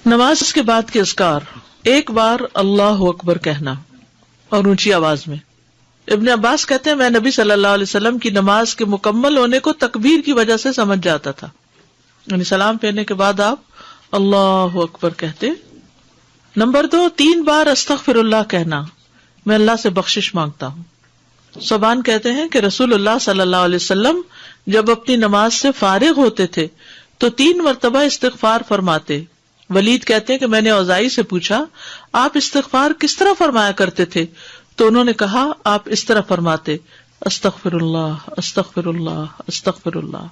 نماز کے بعد کے اذکار، ایک بار اللہ اکبر کہنا اور اونچی آواز میں۔ ابن عباس کہتے ہیں میں نبی صلی اللہ علیہ وسلم کی نماز کے مکمل ہونے کو تکبیر کی وجہ سے سمجھ جاتا تھا، یعنی سلام پھیرنے کے بعد آپ اللہ اکبر کہتے۔ نمبر 2، 3 بار استغفر اللہ کہنا، میں اللہ سے بخشش مانگتا ہوں۔ صوبان کہتے ہیں کہ رسول اللہ صلی اللہ علیہ وسلم جب اپنی نماز سے فارغ ہوتے تھے تو 3 مرتبہ استغفار فرماتے۔ ولید کہتے ہیں کہ میں نے اوزائی سے پوچھا آپ استغفار کس طرح فرمایا کرتے تھے، تو انہوں نے کہا آپ اس طرح فرماتے استغفر اللہ استغفر اللہ استغفر اللہ۔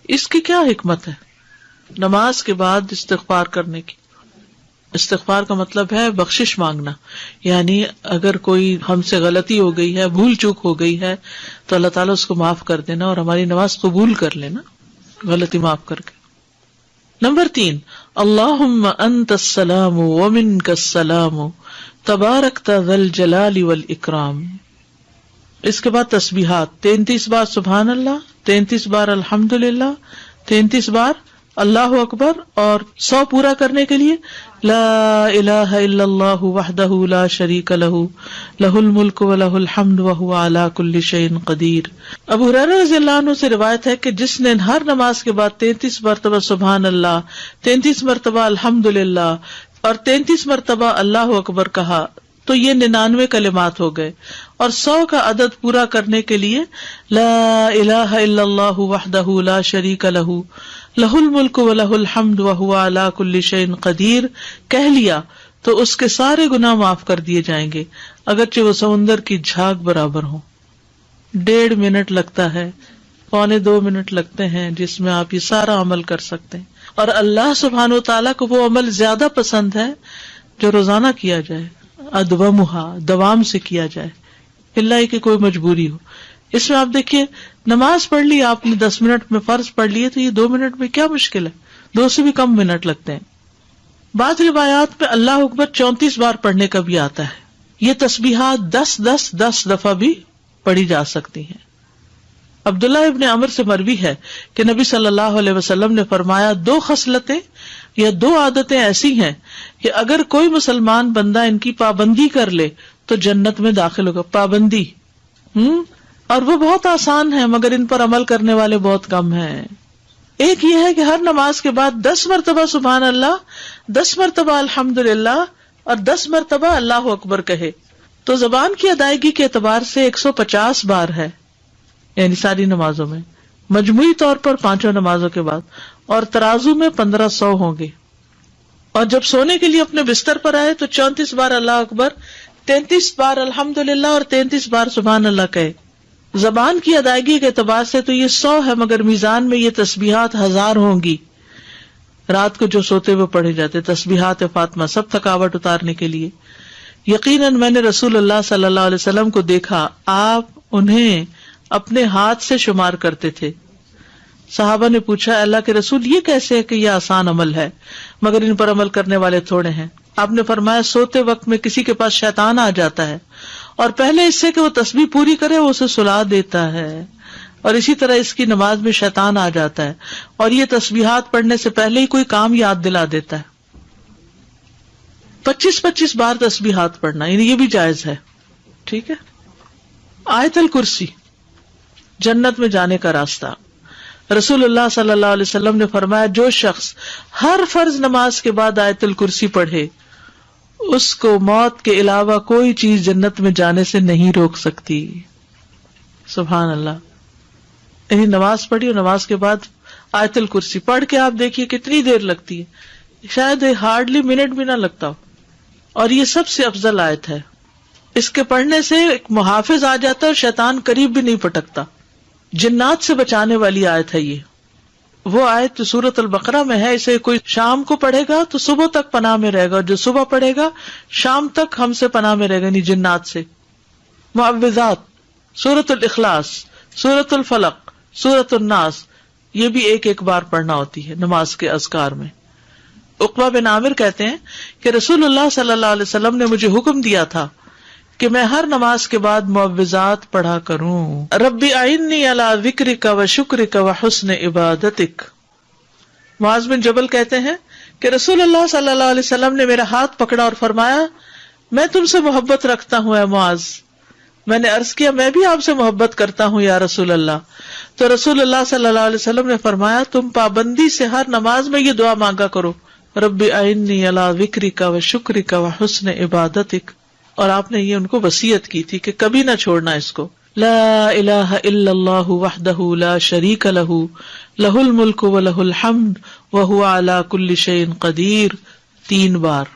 اس کی کیا حکمت ہے نماز کے بعد استغفار کرنے کی؟ استغفار کا مطلب ہے بخشش مانگنا، یعنی اگر کوئی ہم سے غلطی ہو گئی ہے، بھول چوک ہو گئی ہے تو اللہ تعالیٰ اس کو معاف کر دینا اور ہماری نماز قبول کر لینا، غلطی معاف کر کے۔ نمبر 3، اللہم انت السلام ومنک السلام تبارکت ذی الجلال والاکرام۔ اس کے بعد تسبیحات، 33 بار سبحان اللہ، 33 بار الحمدللہ، 33 بار اللہ اکبر، اور 100 پورا کرنے کے لیے لا الہ الا اللہ وحدہ لا شریک لہ لہ الملک ولہ الحمد وہو علی کل شیء قدیر۔ ابو ہریرہ رضی اللہ عنہ سے روایت ہے کہ جس نے ہر نماز کے بعد 33 مرتبہ سبحان اللہ، 33 مرتبہ الحمدللہ اور 33 مرتبہ اللہ اکبر کہا تو یہ 99 کلمات ہو گئے، اور 100 کا عدد پورا کرنے کے لیے لا الہ الا اللہ وحدہ لا شریک لہ لہ الملک ولہ الحمد وہو علی کل شیء قدیر کہہ لیا تو اس کے سارے گناہ معاف کر دیے جائیں گے، اگرچہ وہ سمندر کی جھاگ برابر ہوں۔ 1.5 منٹ لگتا ہے، 1.25 منٹ لگتے ہیں جس میں آپ یہ سارا عمل کر سکتے ہیں، اور اللہ سبحانہ وتعالیٰ کو وہ عمل زیادہ پسند ہے جو روزانہ کیا جائے، ادومھا، دوام سے کیا جائے، اللہ کی کوئی مجبوری ہو۔ اس میں آپ دیکھیے نماز پڑھ لی آپ نے 10 منٹ میں، فرض پڑھ لیے تو یہ 2 منٹ میں کیا مشکل ہے، 2 سے بھی کم منٹ لگتے ہیں۔ بعض روایات میں اللہ اکبر 34 بار پڑھنے کا بھی آتا ہے۔ یہ تسبیحات 10 دفعہ بھی پڑھی جا سکتی ہیں۔ عبداللہ ابن عمر سے مروی ہے کہ نبی صلی اللہ علیہ وسلم نے فرمایا 2 خصلتیں یا 2 عادتیں ایسی ہیں کہ اگر کوئی مسلمان بندہ ان کی پابندی کر لے تو جنت میں داخل ہوگا۔ پابندی اور وہ بہت آسان ہے مگر ان پر عمل کرنے والے بہت کم ہیں۔ ایک یہ ہے کہ ہر نماز کے بعد 10 مرتبہ سبحان اللہ، 10 مرتبہ الحمدللہ اور 10 مرتبہ اللہ اکبر کہے تو زبان کی ادائیگی کے اعتبار سے 150 بار ہے، یعنی ساری نمازوں میں، مجموعی طور پر 5 نمازوں کے بعد، اور ترازو میں 1500 ہوں گے۔ اور جب سونے کے لیے اپنے بستر پر آئے تو 34 بار اللہ اکبر، 33 بار الحمدللہ اور 33 بار سبحان اللہ کہے۔ زبان کی ادائیگی کے اعتبار سے تو یہ 100 ہے مگر میزان میں یہ تسبیحات 1000 ہوں گی۔ رات کو جو سوتے ہوئے پڑھے جاتے تسبیحات فاطمہ، سب تھکاوٹ اتارنے کے لیے۔ یقیناً میں نے رسول اللہ صلی اللہ علیہ وسلم کو دیکھا، آپ انہیں اپنے ہاتھ سے شمار کرتے تھے۔ صحابہ نے پوچھا اللہ کے رسول یہ کیسے ہے کہ یہ آسان عمل ہے مگر ان پر عمل کرنے والے تھوڑے ہیں؟ آپ نے فرمایا سوتے وقت میں کسی کے پاس شیطان آ جاتا ہے اور پہلے اس سے کہ وہ تسبیح پوری کرے وہ اسے سلا دیتا ہے، اور اسی طرح اس کی نماز میں شیطان آ جاتا ہے اور یہ تسبیحات پڑھنے سے پہلے ہی کوئی کام یاد دلا دیتا ہے۔ 25 بار تسبیحات پڑھنا، یعنی یہ بھی جائز ہے، ٹھیک ہے۔ آیت الکرسی، جنت میں جانے کا راستہ۔ رسول اللہ صلی اللہ علیہ وسلم نے فرمایا جو شخص ہر فرض نماز کے بعد آیت الکرسی پڑھے اس کو موت کے علاوہ کوئی چیز جنت میں جانے سے نہیں روک سکتی۔ سبحان اللہ۔ یعنی نماز پڑھی اور نماز کے بعد آیت الکرسی پڑھ کے آپ دیکھیے کتنی دیر لگتی ہے، شاید ہارڈلی منٹ بھی نہ لگتا ہو، اور یہ سب سے افضل آیت ہے۔ اس کے پڑھنے سے ایک محافظ آ جاتا ہے اور شیطان قریب بھی نہیں پٹکتا، جنات سے بچانے والی آیت ہے یہ۔ وہ آیت جو سورۃ البقرہ میں ہے، اسے کوئی شام کو پڑھے گا تو صبح تک پناہ میں رہے گا، اور جو صبح پڑھے گا شام تک ہم سے پناہ میں رہے گا، یعنی جنات سے۔ معوذات، سورۃ الاخلاص، سورۃ الفلق، سورۃ الناس، یہ بھی ایک بار پڑھنا ہوتی ہے نماز کے اذکار میں۔ عقبہ بن عامر کہتے ہیں کہ رسول اللہ صلی اللہ علیہ وسلم نے مجھے حکم دیا تھا کہ میں ہر نماز کے بعد معوذات پڑھا کروں۔ ربی اعنی علی ذکرک و شکرک و حسن عبادتک۔ معاذ بن جبل کہتے ہیں کہ رسول اللہ صلی اللہ علیہ وسلم نے میرا ہاتھ پکڑا اور فرمایا میں تم سے محبت رکھتا ہوں اے معاذ. میں نے عرض کیا میں بھی آپ سے محبت کرتا ہوں یا رسول اللہ. تو رسول اللہ صلی اللہ علیہ وسلم نے فرمایا تم پابندی سے ہر نماز میں یہ دعا مانگا کرو, رب اعنی علی ذکرک و شکرک و حسن عبادتک. اور آپ نے یہ ان کو وصیت کی تھی کہ کبھی نہ چھوڑنا اس کو. لا الہ الا اللہ وحدہ لا شریک لہ لہ الملک و لہ الحمد وہو علی کل شیء قدیر. 3 بار.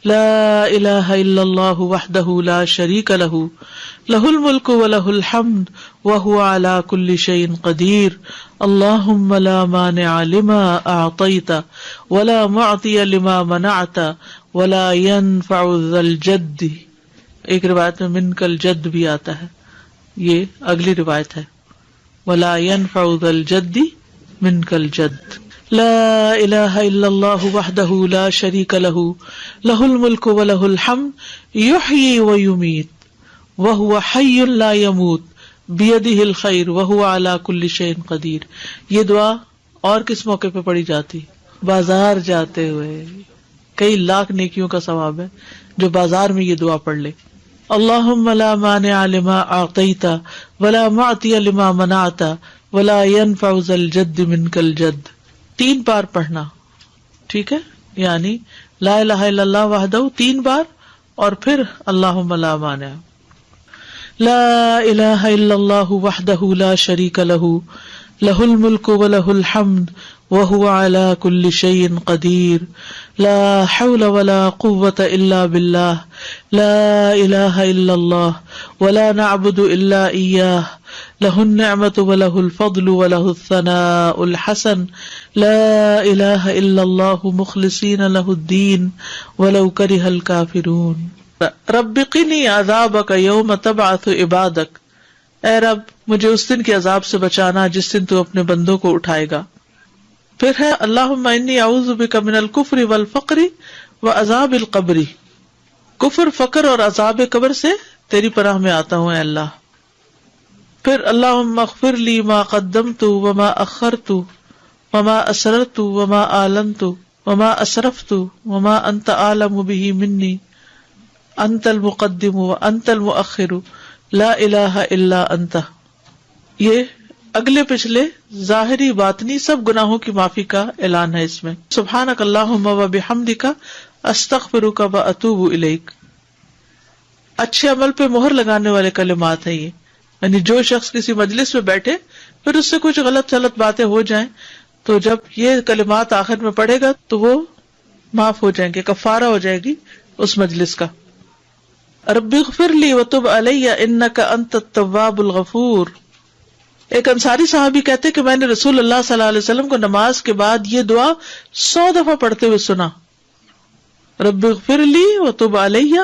لا الہ الا اللہ وحدہ لا شریک لہ لہ الملک و لہ الحمد وہو علی کل شیء قدیر. اللہم لا مانع لما اعطیت ولا معطی لما منعت ولا ينفع ذا الجد. ایک روایت میں منک الجد بھی آتا ہے, یہ اگلی روایت ہے. ولا ينفع ذا الجد منک الجد. لا الہ الا اللہ وحدہ لا شریک لہ لہ الملک و لہ الحمد یحیی و یمیت وہو حی لا یموت بیدہ الخیر وہو علی کل شیء قدیر. یہ دعا اور کس موقع پہ پڑھی جاتی؟ بازار جاتے ہوئے. کئی لاکھ نیکیوں کا ثواب ہے جو بازار میں یہ دعا پڑھ لے. اللہم لا مانع لما اعطیت ولا معطی لما منعت ولا ينفع ذا الجد منک الجد. 3 بار پڑھنا, ٹھیک ہے, یعنی لا الہ الا اللہ وحدہ 3 بار اور پھر اللہم لا مانع. لا الہ الا اللہ وحدہ لا شریک لہ لہ الملک و لہ الحمد وہو علی کل شیء قدیر. لا حول ولا قوة الا باللہ. لا الہ الا اللہ ولا نعبد الا ایاہ لہ النعمۃ ولہ الفضل ولہ الثناء الحسن. لا الہ الا اللہ مخلصین لہ الدین ولو کرہ الکافرون. رب قنی عذابک یوم تبعث عبادک. اے رب مجھے اس دن کے عذاب سے بچانا جس دن تو اپنے بندوں کو اٹھائے گا. پھر ہے اللہم انی اعوذ بک من الکفر والفقر وعذاب القبر. کفر, فقر اور عذاب قبر سے تیری پناہ میں آتا ہوں اے اللہ. پھر اللہم اغفر لی ما قدمت وما اخرت وما اسررت وما اعلنت وما اسرفت وما انت اعلم به منی انت المقدم وانت المؤخر لا الہ الا انت. یہ اگلے پچھلے ظاہری باطنی سب گناہوں کی معافی کا اعلان ہے اس میں. سبحانک اللہم وبحمدک استغفرک واتوب الیک. اچھے عمل پہ مہر لگانے والے کلمات ہیں یہ, یعنی جو شخص کسی مجلس میں بیٹھے پھر اس سے کچھ غلط باتیں ہو جائیں تو جب یہ کلمات آخر میں پڑھے گا تو وہ معاف ہو جائیں گے, کفارہ ہو جائے گی اس مجلس کا. رب اغفر لی وتب علی انک انت التواب الغفور. ایک انصاری صحابی کہتے کہ میں نے رسول اللہ صلی اللہ علیہ وسلم کو نماز کے بعد یہ دعا 100 دفعہ پڑھتے ہوئے سنا. رب اغفر لی وتب علی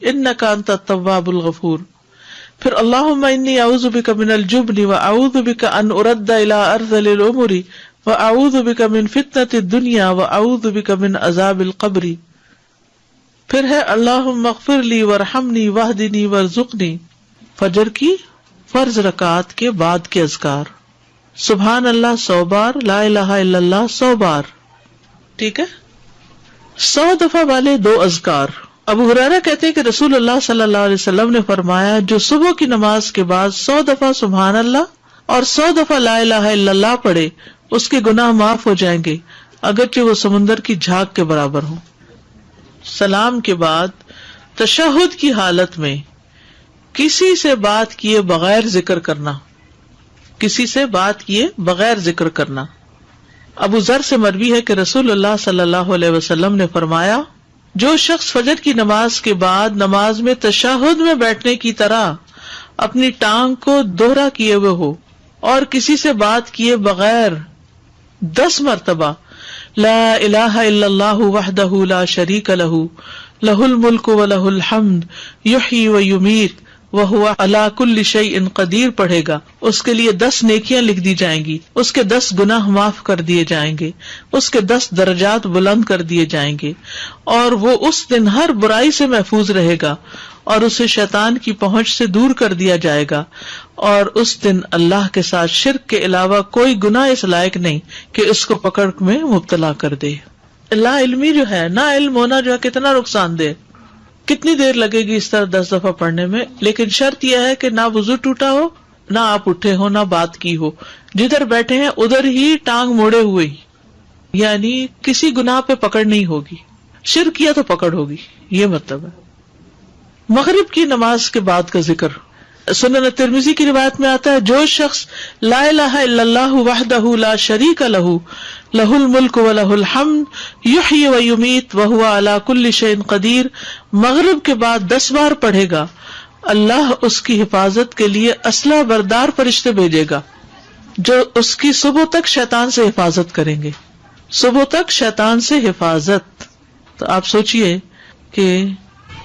انک انت التواب الغفور. پھر اللہم انی اعوذ بک من الجبن واعوذ بک ان ارد الی ارذل الامور واعوذ بک من فتنۃ الدنیا واعوذ بک من عذاب القبر. پھر ہے اللہم اغفر لی وارحمنی واہدنی وارزقنی. فجر کی فرض رکعات کے بعد کے اذکار, سبحان اللہ 100 بار, لا الہ الا اللہ 100 بار, ٹھیک ہے. 100 دفعہ والے 2 اذکار. ابو ہریرہ کہتے ہیں کہ رسول اللہ صلی اللہ علیہ وسلم نے فرمایا جو صبح کی نماز کے بعد 100 دفعہ سبحان اللہ اور 100 دفعہ لا الہ الا اللہ پڑھے اس کے گناہ معاف ہو جائیں گے اگرچہ وہ سمندر کی جھاگ کے برابر ہوں. سلام کے بعد تشہد کی حالت میں کسی سے بات کیے بغیر ذکر کرنا, کسی سے بات کیے بغیر ذکر کرنا. ابو ذر سے مروی ہے کہ رسول اللہ صلی اللہ علیہ وسلم نے فرمایا جو شخص فجر کی نماز کے بعد نماز میں تشہد میں بیٹھنے کی طرح اپنی ٹانگ کو دوہرا کیے ہوئے ہو اور کسی سے بات کیے بغیر 10 مرتبہ لا الہ الا اللہ وحدہ لا شریک لہ لہ الملک و لہ الحمد یحیی و یمیت وہو علی کل شیء قدیر پڑھے گا, اس کے لیے 10 نیکیاں لکھ دی جائیں گی, اس کے 10 گناہ معاف کر دیے جائیں گے, اس کے 10 درجات بلند کر دیے جائیں گے, اور وہ اس دن ہر برائی سے محفوظ رہے گا اور اسے شیطان کی پہنچ سے دور کر دیا جائے گا, اور اس دن اللہ کے ساتھ شرک کے علاوہ کوئی گناہ اس لائق نہیں کہ اس کو پکڑ میں مبتلا کر دے. لا علمی جو ہے، نا علم ہونا جو ہے کتنا نقصان دہ، کتنی دیر لگے گی اس طرح 10 دفعہ پڑھنے میں، لیکن شرط یہ ہے کہ نہ وضو ٹوٹا ہو، نہ آپ اٹھے ہو، نہ بات کی ہو، جدھر بیٹھے ہیں ادھر ہی ٹانگ موڑے ہوئے ہی، یعنی کسی گناہ پہ پکڑ نہیں ہوگی، شرک کیا تو پکڑ ہوگی، یہ مطلب ہے۔ مغرب کی نماز کے بعد کا ذکر، سنن ترمذی کی روایت میں آتا ہے، جو شخص لا الہ الا اللہ وحدہ لا شریک لہ لہ الملک ولہ الحمد یحیی ویمیت وہو علی کل شیء قدیر مغرب کے بعد 10 بار پڑھے گا، اللہ اس کی حفاظت کے لیے اسلحہ بردار فرشتے بھیجے گا جو اس کی صبح تک شیطان سے حفاظت کریں گے، صبح تک شیطان سے حفاظت۔ تو آپ سوچئے کہ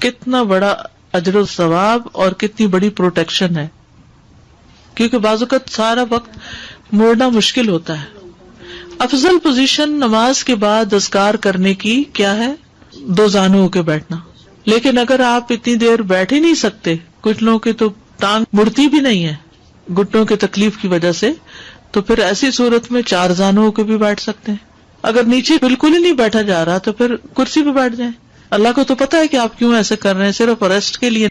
کتنا بڑا اجر و ثواب اور کتنی بڑی پروٹیکشن ہے، کیونکہ بعض اوقات سارا وقت موڑنا مشکل ہوتا ہے۔ افضل پوزیشن نماز کے بعد اذکار کرنے کی کیا ہے؟ 2 زانوں کے بیٹھنا، لیکن اگر آپ اتنی دیر بیٹھ ہی نہیں سکتے، کچھ لوگوں کی تو ٹانگ مڑتی بھی نہیں ہے گھٹنوں کی تکلیف کی وجہ سے، تو پھر ایسی صورت میں 4 زانوں کے بھی بیٹھ سکتے ہیں۔ اگر نیچے بالکل ہی نہیں بیٹھا جا رہا تو پھر کرسی پہ بیٹھ جائیں، اللہ کو تو پتا ہے کہ آپ کیوں ایسے کر رہے ہیں، صرف ریسٹ کے لیے